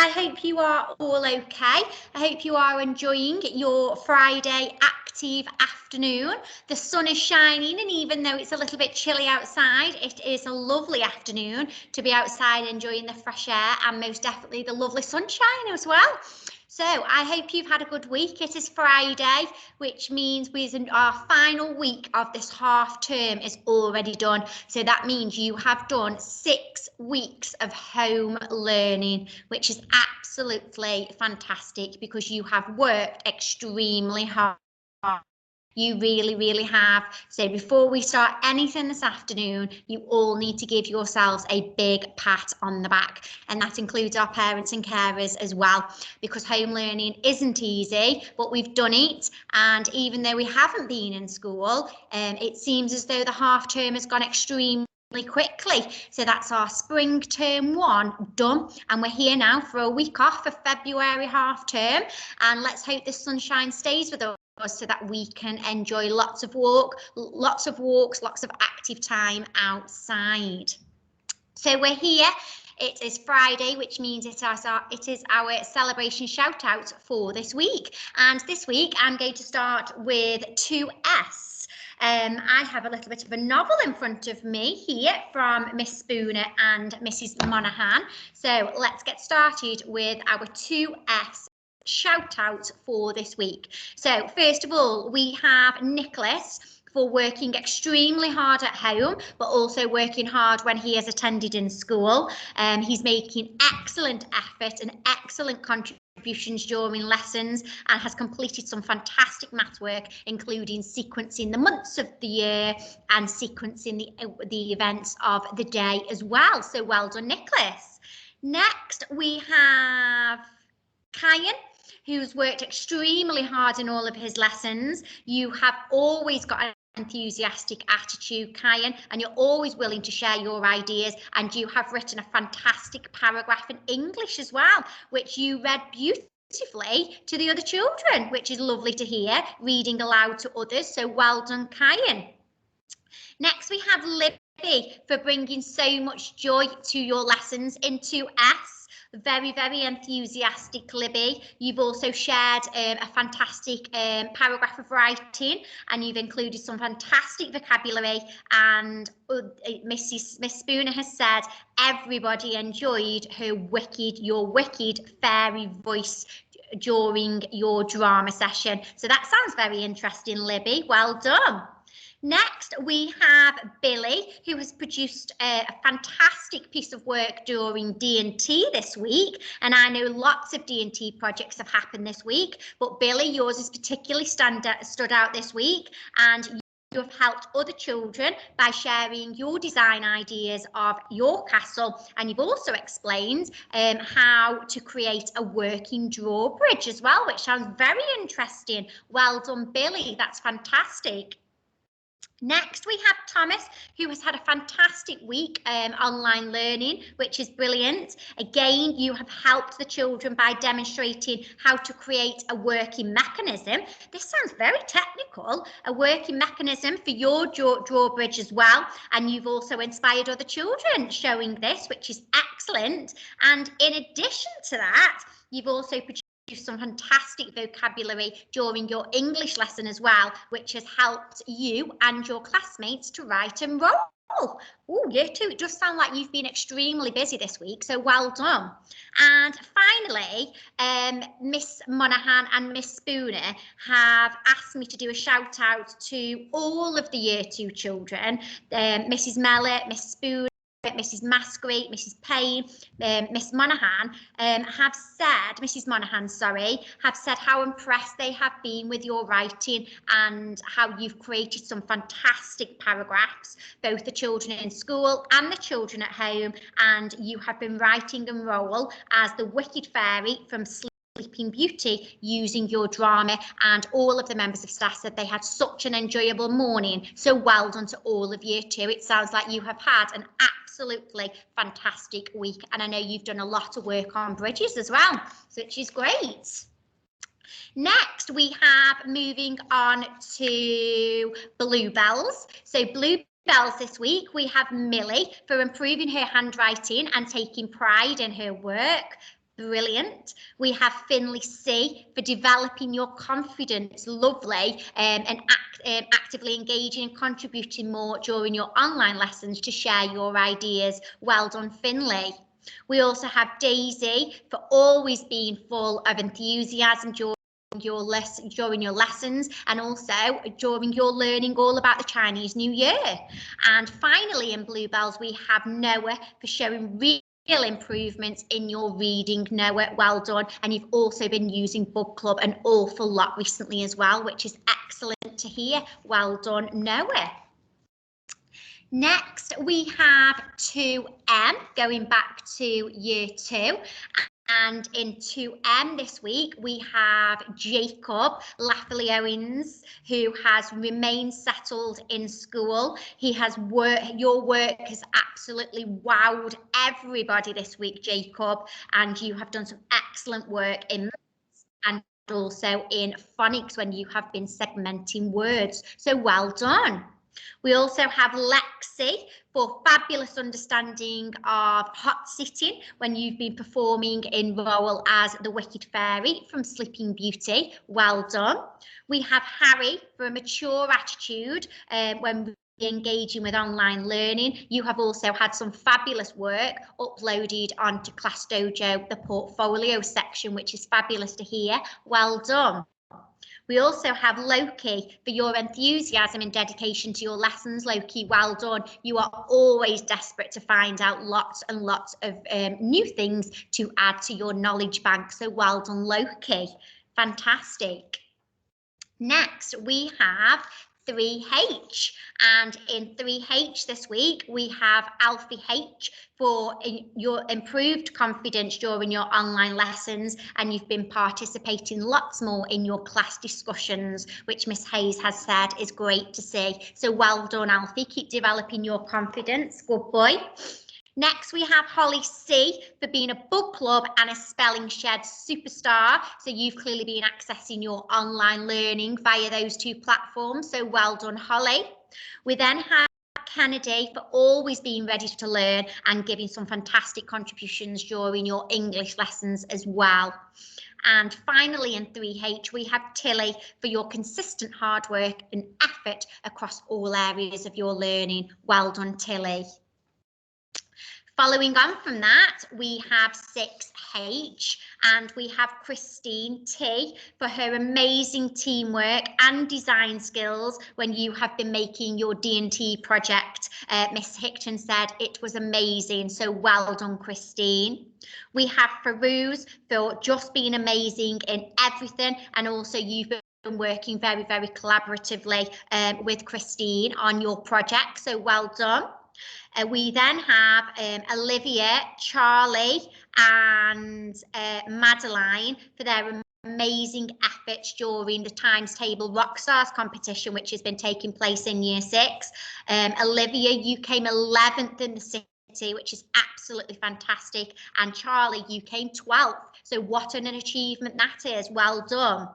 I hope you are all okay. I hope you are enjoying your Friday active afternoon. The sun is shining, and even though it's a little bit chilly outside, it is a lovely afternoon to be outside enjoying the fresh air and most definitely the lovely sunshine as well. So I hope you've had a good week. It is Friday, which means our final week of this half term is already done. So that means you have done 6 weeks of home learning, which is absolutely fantastic because you have worked extremely hard. You really have. So before we start anything this afternoon, you all need to give yourselves a big pat on the back. And that includes our parents and carers as well, because home learning isn't easy, but we've done it. And even though we haven't been in school, it seems as though the half term has gone extremely quickly. So that's our spring term 1 done, and we're here now for a week off for February half term, and let's hope the sunshine stays with us so that we can enjoy lots of walks, lots of active time outside. So we're here. It is Friday, which means it is our celebration shout out for this week. And this week I'm going to start with 2S. I have a little bit of a novel in front of me here from Miss Spooner and Mrs. Monaghan. So let's get started with our 2S shout out for this week. So first of all, we have Nicholas for working extremely hard at home, but also working hard when he has attended in school. He's making excellent effort and excellent contributions during lessons and has completed some fantastic math work, including sequencing the months of the year and sequencing the events of the day as well. So well done, Nicholas. Next, we have Kyan, who's worked extremely hard in all of his lessons. You have always got an enthusiastic attitude, Kyan, and you're always willing to share your ideas, and you have written a fantastic paragraph in English as well, which you read beautifully to the other children, which is lovely to hear, reading aloud to others. So well done, Kyan. Next, we have Libby for bringing so much joy to your lessons in 2S. Very enthusiastic, Libby. You've also shared a fantastic paragraph of writing, and you've included some fantastic vocabulary, and Miss Spooner has said everybody enjoyed your wicked fairy voice during your drama session. So that sounds very interesting, Libby. Well done. Next, we have Billy, who has produced a fantastic piece of work during D&T this week. And I know lots of D&T projects have happened this week, but Billy, yours has particularly stood out this week. And you have helped other children by sharing your design ideas of your castle, and you've also explained how to create a working drawbridge as well, which sounds very interesting. Well done, Billy. That's fantastic. Next, we have Thomas, who has had a fantastic week online learning, which is brilliant. Again, you have helped the children by demonstrating how to create a working mechanism. This sounds very technical, a working mechanism for your drawbridge as well. And you've also inspired other children showing this, which is excellent. And in addition to that, you've also produced some fantastic vocabulary during your English lesson as well, which has helped you and your classmates to write and roll. Oh, year 2, it does sound like you've been extremely busy this week, so well done. And finally, Miss Monaghan and Miss Spooner have asked me to do a shout out to all of the year 2 children, Mrs. Mellett, Miss Spooner, Mrs. Maskery, Mrs. Payne, Miss Monaghan Mrs. Monaghan, have said how impressed they have been with your writing and how you've created some fantastic paragraphs, both the children in school and the children at home, and you have been writing and roll as the wicked fairy from Sleeping Beauty using your drama, and all of the members of staff said they had such an enjoyable morning. So well done to all of year 2. It sounds like you have had an absolutely fantastic week, and I know you've done a lot of work on bridges as well, which is great. Next, we have moving on to Bluebells. So Bluebells this week, we have Millie for improving her handwriting and taking pride in her work. Brilliant. We have Finley C for developing your confidence. Lovely. And actively engaging and contributing more during your online lessons to share your ideas. Well done, Finley. We also have Daisy for always being full of enthusiasm during your lessons, and also during your learning all about the Chinese New Year. And finally, in Bluebells, we have Noah for showing real improvements in your reading. Noah, well done. And you've also been using Book Club an awful lot recently as well, which is excellent to hear. Well done, Noah. Next, we have 2M, going back to year 2. And in 2M this week, we have Jacob Lathily Owens, who has remained settled in school. He has your work has absolutely wowed everybody this week, Jacob, and you have done some excellent work in maths and also in phonics when you have been segmenting words. So well done. We also have Lexi for fabulous understanding of hot sitting when you've been performing in role as the Wicked Fairy from Sleeping Beauty. Well done. We have Harry for a mature attitude when engaging with online learning. You have also had some fabulous work uploaded onto Class Dojo, the portfolio section, which is fabulous to hear. Well done. We also have Loki for your enthusiasm and dedication to your lessons. Loki, well done. You are always desperate to find out lots and lots of new things to add to your knowledge bank. So well done, Loki. Fantastic. Next, we have 3H, and in 3H this week we have Alfie H for your improved confidence during your online lessons, and you've been participating lots more in your class discussions, which Miss Hayes has said is great to see. So well done, Alfie. Keep developing your confidence. Good boy. Next, we have Holly C for being a book club and a Spelling Shed superstar. So you've clearly been accessing your online learning via those 2 platforms. So well done, Holly. We then have Kennedy for always being ready to learn and giving some fantastic contributions during your English lessons as well. And finally, in 3H, we have Tilly for your consistent hard work and effort across all areas of your learning. Well done, Tilly. Following on from that, we have 6H, and we have Christine T for her amazing teamwork and design skills when you have been making your D&T project. Miss Hickton said it was amazing, so well done, Christine. We have Farouz for just being amazing in everything, and also you've been working very, very collaboratively with Christine on your project, so well done. We then have Olivia, Charlie and Madeline for their amazing efforts during the Times Table Rockstars competition, which has been taking place in Year 6. Olivia, you came 11th in the city, which is absolutely fantastic. And Charlie, you came 12th. So what an achievement that is. Well done.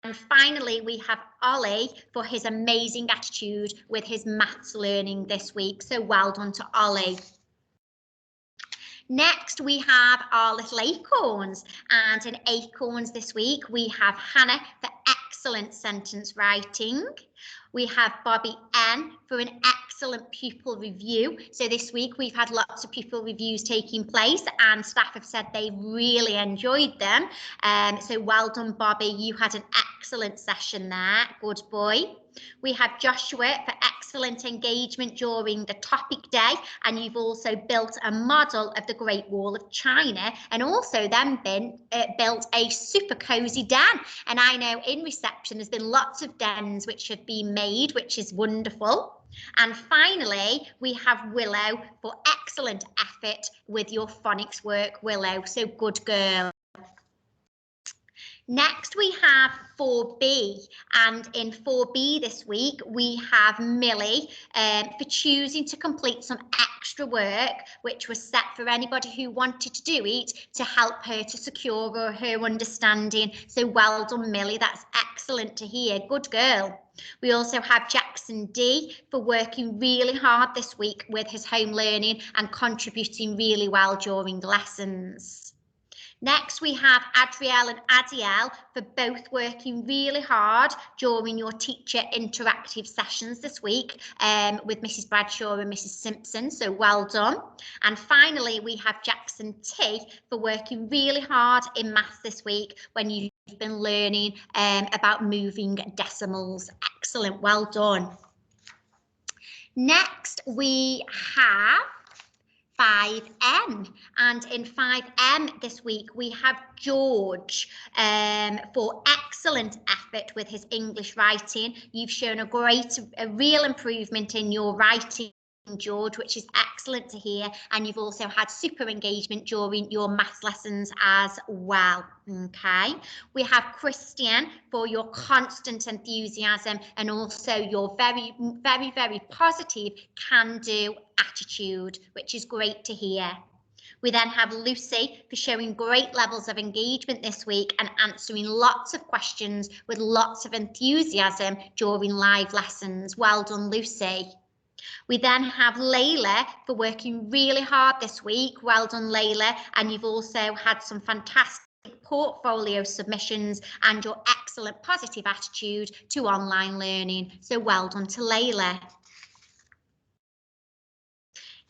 And finally, we have Ollie for his amazing attitude with his maths learning this week. So well done to Ollie. Next, we have our little acorns, and in acorns this week, we have Hannah for excellent sentence writing. We have Bobby N for an excellent pupil review. So this week we've had lots of pupil reviews taking place, and staff have said they really enjoyed them. So well done, Bobby. You had an excellent session there. Good boy. We have Joshua for excellent engagement during the topic day, and you've also built a model of the Great Wall of China, and also then built a super cozy den. And I know in reception there's been lots of dens which have been made, which is wonderful. And finally, we have Willow for excellent effort with your phonics work, Willow. So good girl. Next, we have 4B, and in 4B this week, we have Millie for choosing to complete some extra work, which was set for anybody who wanted to do it to help her to secure her understanding. So well done, Millie. That's excellent to hear. Good girl. We also have Jackson D for working really hard this week with his home learning and contributing really well during the lessons. Next, we have Adrielle and Adiel for both working really hard during your teacher interactive sessions this week with Mrs. Bradshaw and Mrs. Simpson, so well done. And finally, we have Jackson T for working really hard in maths this week when you've been learning about moving decimals. Excellent, well done. Next, we have 5M, and in 5M this week we have George for excellent effort with his English writing. You've shown a real improvement in your writing, George, which is excellent to hear, and you've also had super engagement during your maths lessons as well. Okay, we have Christian for your constant enthusiasm and also your very positive can-do attitude, which is great to hear. We then have Lucy for showing great levels of engagement this week and answering lots of questions with lots of enthusiasm during live lessons. Well done, Lucy. We then have Layla for working really hard this week. Well done, Layla. And you've also had some fantastic portfolio submissions and your excellent positive attitude to online learning. So well done to Layla.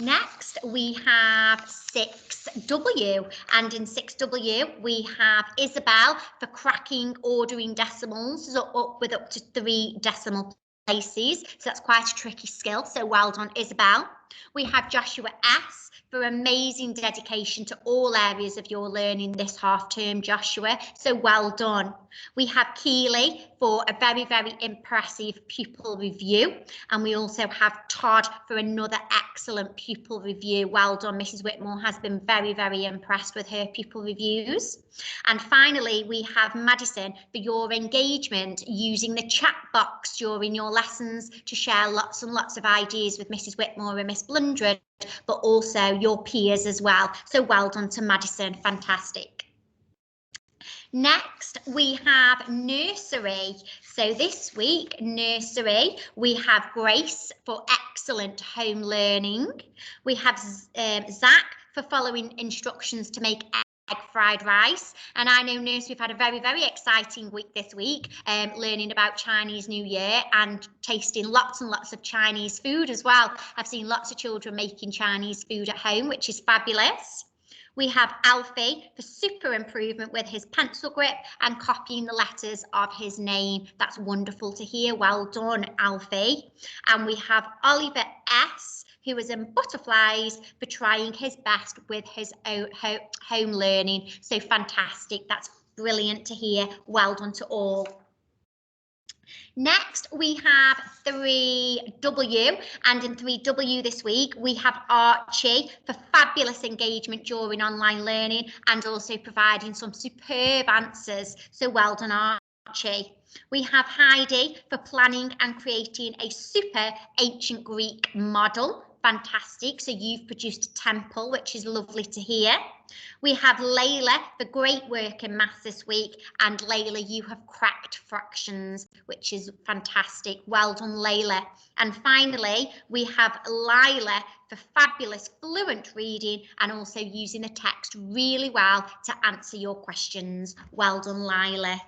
Next, we have 6W, and in 6W, we have Isabel for cracking ordering decimals, so up to 3 decimal places. So that's quite a tricky skill, so well done, Isabel. We have Joshua S for amazing dedication to all areas of your learning this half term, Joshua, so well done. We have Keely for a very impressive pupil review, and we also have Todd for another excellent pupil review. Well done, Mrs. Whitmore has been very impressed with her pupil reviews. And finally, we have Madison for your engagement using the chat box during your lessons to share lots and lots of ideas with Mrs. Whitmore and Miss Blundred, but also your peers as well. So well done to Madison, fantastic. Next, we have nursery. So this week, nursery, we have Grace for excellent home learning. We have Zach for following instructions to make egg fried rice. And I know nursery, we've had a very exciting week this week, learning about Chinese New Year and tasting lots and lots of Chinese food as well. I've seen lots of children making Chinese food at home, which is fabulous. We have Alfie for super improvement with his pencil grip and copying the letters of his name. That's wonderful to hear. Well done, Alfie. And we have Oliver S, who is in butterflies for trying his best with his own home learning. So fantastic. That's brilliant to hear. Well done to all. Next, we have 3W, and in 3W this week, we have Archie for fabulous engagement during online learning and also providing some superb answers. So well done, Archie. We have Heidi for planning and creating a super ancient Greek model. Fantastic. So you've produced a temple, which is lovely to hear. We have Layla for great work in maths this week. And Layla, you have cracked fractions, which is fantastic. Well done, Layla. And finally, we have Lila for fabulous fluent reading and also using the text really well to answer your questions. Well done, Lila.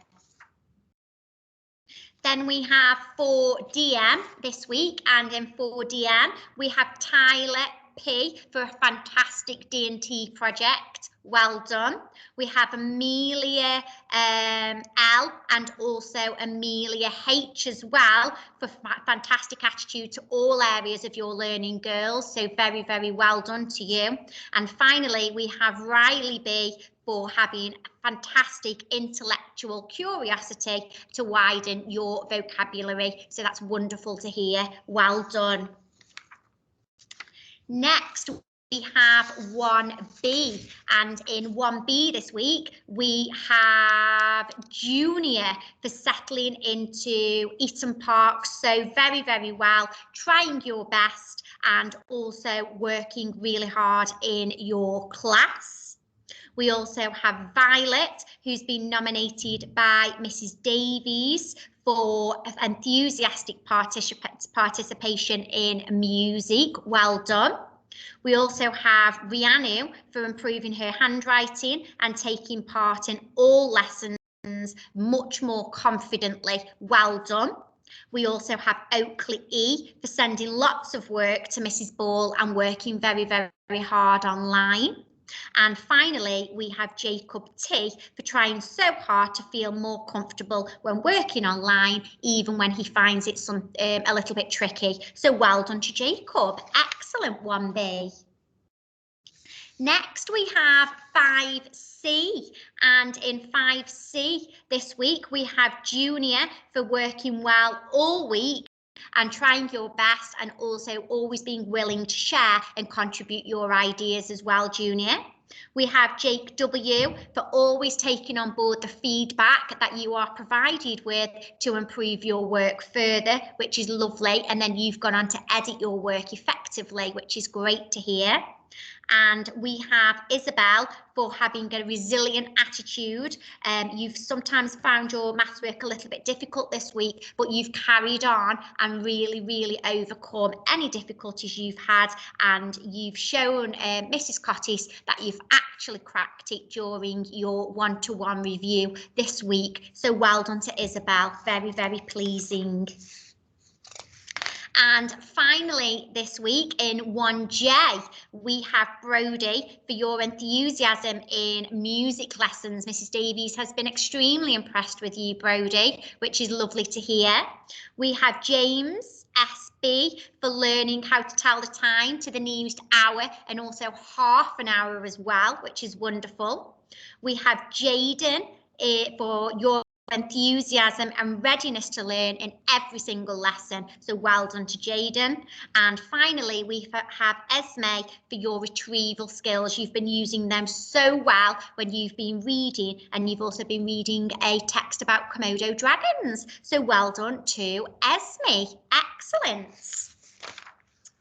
Then we have 4DM this week, and in 4DM we have Tyler P for a fantastic D&T project. Well done. We have Amelia L and also Amelia H as well for fantastic attitude to all areas of your learning, girls. So very well done to you. And finally, we have Riley B for having fantastic intellectual curiosity to widen your vocabulary. So that's wonderful to hear. Well done. Next, we have 1B, and in 1B this week, we have Junior for settling into Eaton Park so very well, trying your best and also working really hard in your class. We also have Violet, who's been nominated by Mrs. Davies for enthusiastic participation in music. Well done. We also have Rhiannu for improving her handwriting and taking part in all lessons much more confidently. Well done. We also have Oakley E for sending lots of work to Mrs. Ball and working very, very hard online. And finally, we have Jacob T for trying so hard to feel more comfortable when working online, even when he finds it a little bit tricky. So well done to Jacob. Excellent, 1B. Next, we have 5C, and in 5C this week, we have Junior for working well all week and trying your best, and also always being willing to share and contribute your ideas as well, Junior. We have Jake W for always taking on board the feedback that you are provided with to improve your work further, which is lovely. And then you've gone on to edit your work effectively, which is great to hear. And we have Isabel for having a resilient attitude. You've sometimes found your maths work a little bit difficult this week, but you've carried on and really overcome any difficulties you've had, and you've shown Mrs. Cottis that you've actually cracked it during your one-to-one review this week. So well done to Isabel, very pleasing. And finally, this week in 1J, we have Brody for your enthusiasm in music lessons. Mrs. Davies has been extremely impressed with you, Brody, which is lovely to hear. We have James SB for learning how to tell the time to the nearest hour and also half an hour as well, which is wonderful. We have Jaden for your enthusiasm and readiness to learn in every single lesson. So well done to Jaden. And finally, we have Esme for your retrieval skills. You've been using them so well when you've been reading, and you've also been reading a text about Komodo dragons. So well done to Esme. Excellent.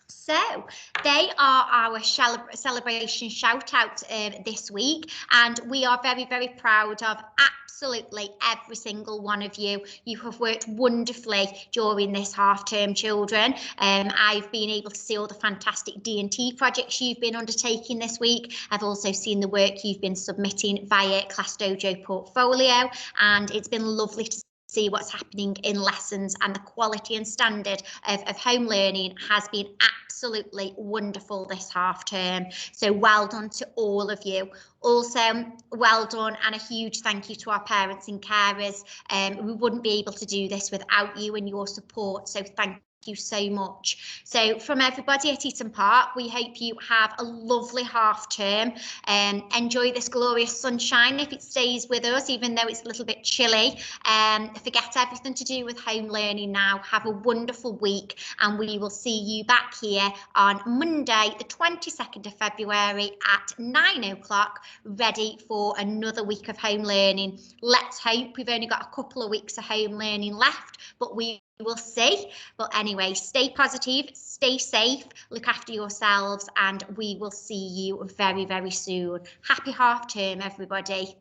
So they are our celebration shout out this week, and we are very proud of absolutely every single one of you. You have worked wonderfully during this half term, children. I've been able to see all the fantastic D&T projects you've been undertaking this week. I've also seen the work you've been submitting via Class Dojo portfolio, and it's been lovely to see what's happening in lessons, and the quality and standard of home learning has been absolutely wonderful this half term. So well done to all of you. Also, well done and a huge thank you to our parents and carers. We wouldn't be able to do this without you and your support, so thank you so much. So from everybody at Eaton Park, we hope you have a lovely half term and enjoy this glorious sunshine if it stays with us, even though it's a little bit chilly. Forget everything to do with home learning now. Have a wonderful week, and we will see you back here on Monday, the 22nd of February at 9 o'clock, ready for another week of home learning. Let's hope. We've only got a couple of weeks of home learning left, but we will see. But anyway, stay positive, stay safe, look after yourselves, and we will see you very soon. Happy half term, everybody.